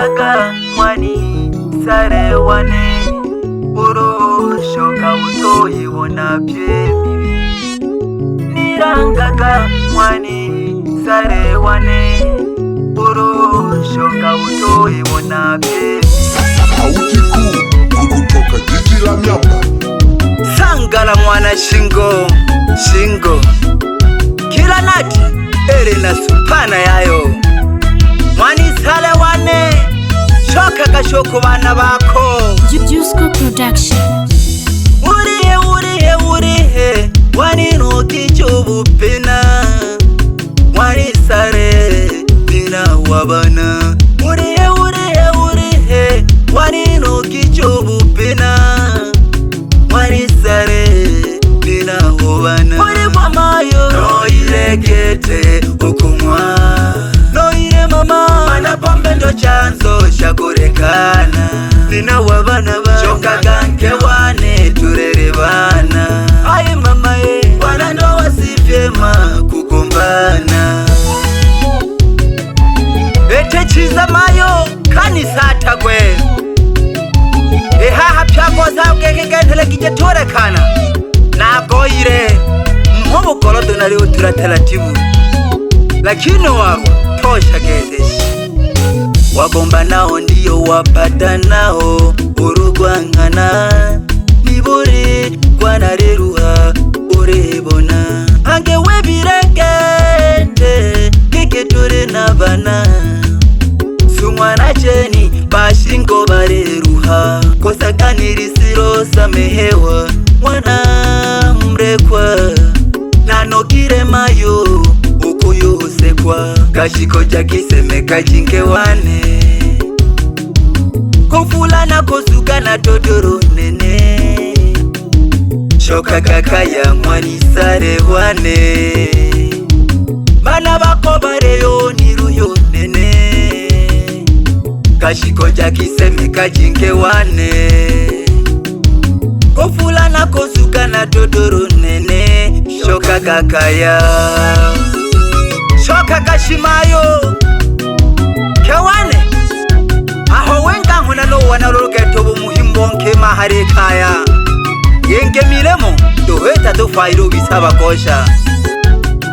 Nirangaka mwani sare wane urushoka utoyibona byemibi. Nirangaka mwani sare wane urushoka utoyibona byemibi. Sauti kuu kutoka jiji la miamba. Sangala mwana shingo shingo kila nati ere na supana yayo. Mwani sale wane shoka kashoko bana bako. Jusko Production. Urihe wani no kichobu pena. Mwani sare nina wabana. Urihe wani no kichobu pena. Mwani sare nina wabana. Mwani mamayo no ilegete ukumwa. No ire mama mana pombe ndo chanzo shakurekana. Nina wabana ba shoka gange wane turere bana. Ai mama wana ndo wasifyema kukumbana. Ete chiza mayo kanisa tagwe. Ehaha pyagoza ugekegentele kijetorekana. Nagoire mhobo kolodo na leo turataratibu. Lakini wako tosha gezeshi. Wagomba nao ndiyo wapata nao urugwangana. Niburi kwanareruha urebona. Ange webiregete kiketore nabana. Sumwana cheni bashingo bareruha. Kosa kanirisiro samehewa mwana mrekwa. Nanokire mayo ukuyosekwa. Kashiko jakiseme kajinge wane. Kufula na kosuka na todoro nene. Shoka kakaya mwani sare wane. Bana bako bareyo niruyo nene. Kashiko jakiseme kajinge wane. Kufula na kosuka na todoro nene. Shoka kakaya shoka kashimayo kewane. Aho wenga hona no wanalogeto bumuhimbo nke mahare kaya. Yenge milemo doheta do fairo bisaba kosha.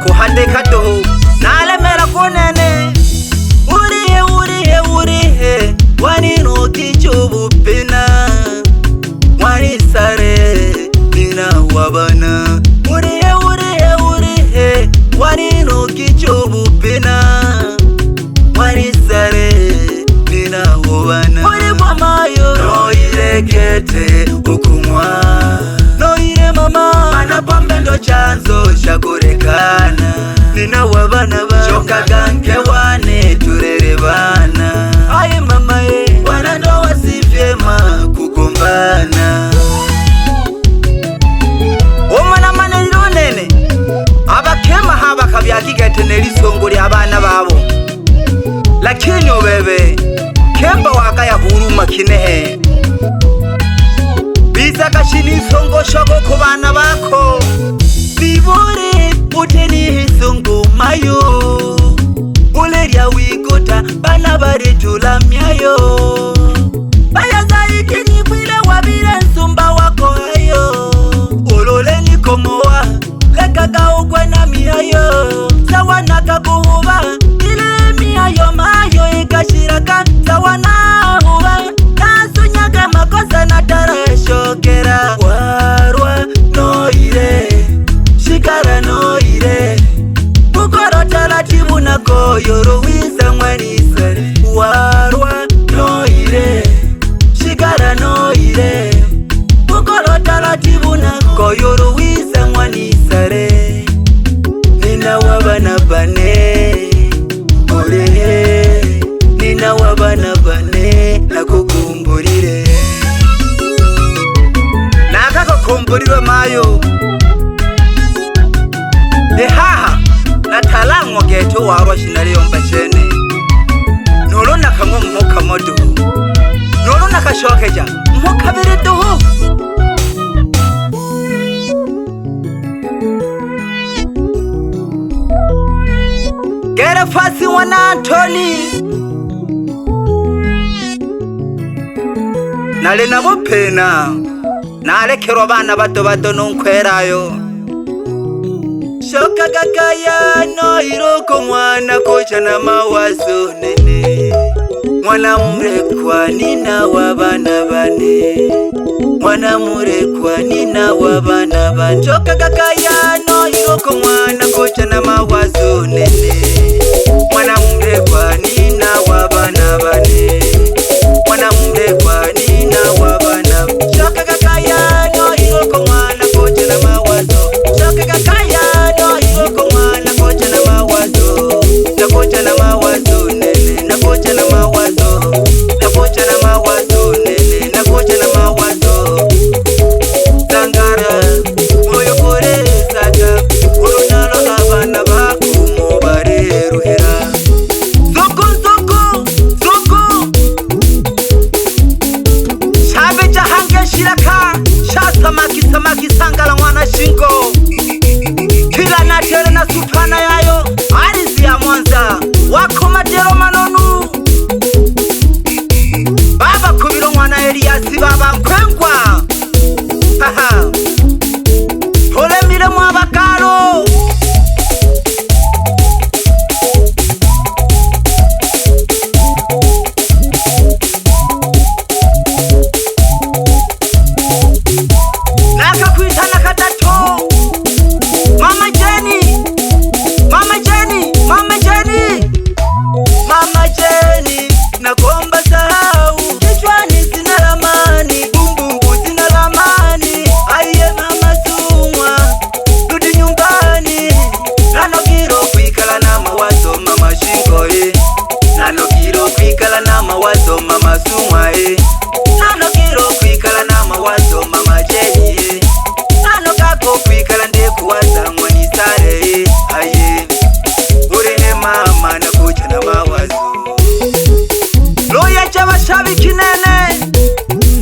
Kuhandeka toho nalemera konene. Urihe wani no kichobu pena. Wani sare nina wabana. Urihe wani no kichobu pena. Wani sare nina wabana. Wani mamayo no ilegete ukumwa. No ire mama mana pombe ndo chanzo shakurekana. Nina wabana ba shoka gange wane turere bana. Ai mama wana ndo wasifyema kukumbana. Omwana maneliro nene abakema haba kabyakigete nelisongoli abana babo. Lakini obebe kemba wakaya huruma kinehe. Biza kashini songo shoko kubana bako. Bibore uteni hisongo mayo. Uleria wigota bana baretula myayo. Bayaza ikini kwile wabire nsumba wako ayo. Olole nikomoa lekaga ugwe na miayo. Sawana kabuhuba ile miayo mayo ikashiraka. Sawana huba nasunyaga makosa na tarashokera. Warwa no ire shikara no ire. Bukoro taratibu na koyoro wisa mwani sare. Warwa no ire shikara no ire. Bukoro taratibu na koyoro wisa mwani sare. Nina wabana bane ole. Nina wabana bane nakukumburire. Nakakukumburirwe mayo. Ehaha natalango geto warwa shinaleyo mbachene. Nolona kango mhoka modu. Nolona kashokeja mhoka bereduhu. Gera fasi wana Anthony. nale nabo pena nalekero bana bato bato nunkwerayo shoka kakaya no iroko mwana kocha na mawazo nene mwana murekwa nina wabana bane mwana murekwa nina wabana bane shoka kakaya no iroko mwana kocha na mawazo nene mwana murekwa nina wabana bane mwana murekwa nina wabana shoka kakaya no iroko mwana kocha na mawazo shoka kakaya no iroko mwana kocha na mawazo na kocha na mawazo nene na kocha na mawazo na kocha na mawazo nene na kocha na mawazo tangara moyo kore saka urunalo abana bakumo bareruhera zoko zoko zoko shabe jahange shiraka shasamaki samaki sangala mwana shingo kila na tere na supana yayo arizi ya Mwanza wako madero manonu baba kubiro mwana Eliasi baba nkwengwa haha pole mire mwabakaro naka kuitana katato Mama Jenny Mama Jenny Mama Jenny Mama Jenny nakomba sahau kichwani sina ramani bumbumbu sina ramani aiye mama sumwa rudi nyumbani nanogiro kuikala na mawazo mama shingoe nanogiro kuikala na mawazo mama sumwa nanogiro kuikala na mawazo mama Jenny nanogako kuikala ndekuwaza mwani sare aye urene mama nakucha na mawazo loya chabashabi kinene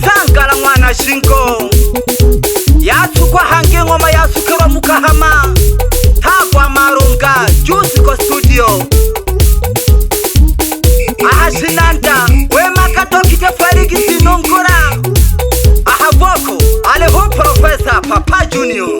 sangala mwana shingo yatukwa hange ngoma yasukaba mukahama takwa marunga jusiko studio ahashinanda wema kadokite fariki sinongora ahavoko aleho professor Papa Junior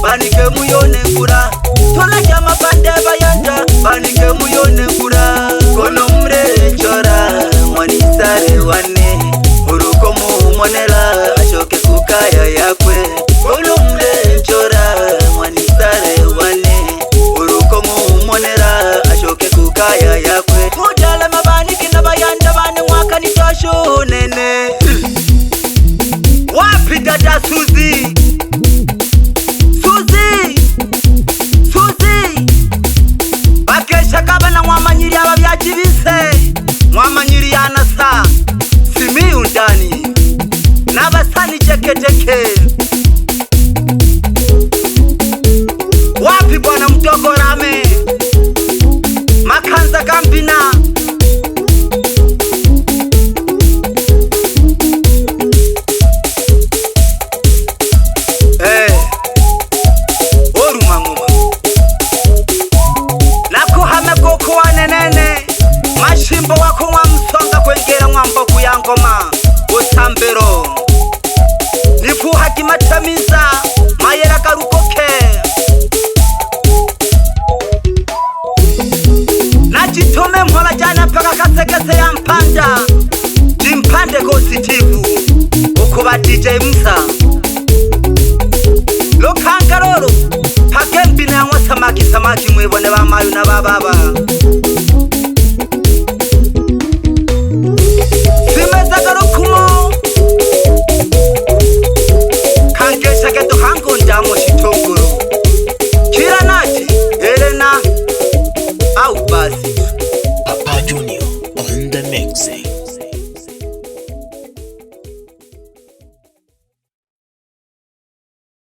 banike muyone ngura tola jama pande bayanda banike muyone ngura kono mre chora mwani sare wane uruko mumonela ashoke kukaya yakwe kono mre chora mwani sare wane uruko mumonela ashoke kukaya yakwe mudala mabaniki na bayanda bane mwaka ni tosho nene wapi dada Suzi mwamanyiri ababyakibise mwamanyiri yanasa simi undani nabasani cheketeke wapi bwana mdogo Rame Makanza Gambina mashimbo wako wa msonga kwengera mwambo kuyangoma utambero nifuha kimatamiza mayera karukoke najitome mhola jana paka kasekese ya mpanda jimpande gositivu ukuba DJ Musa lokangaroro pakembina ya samaki mwebone ba mayu na bababa kangesha geto hango ndamo shitongoro basi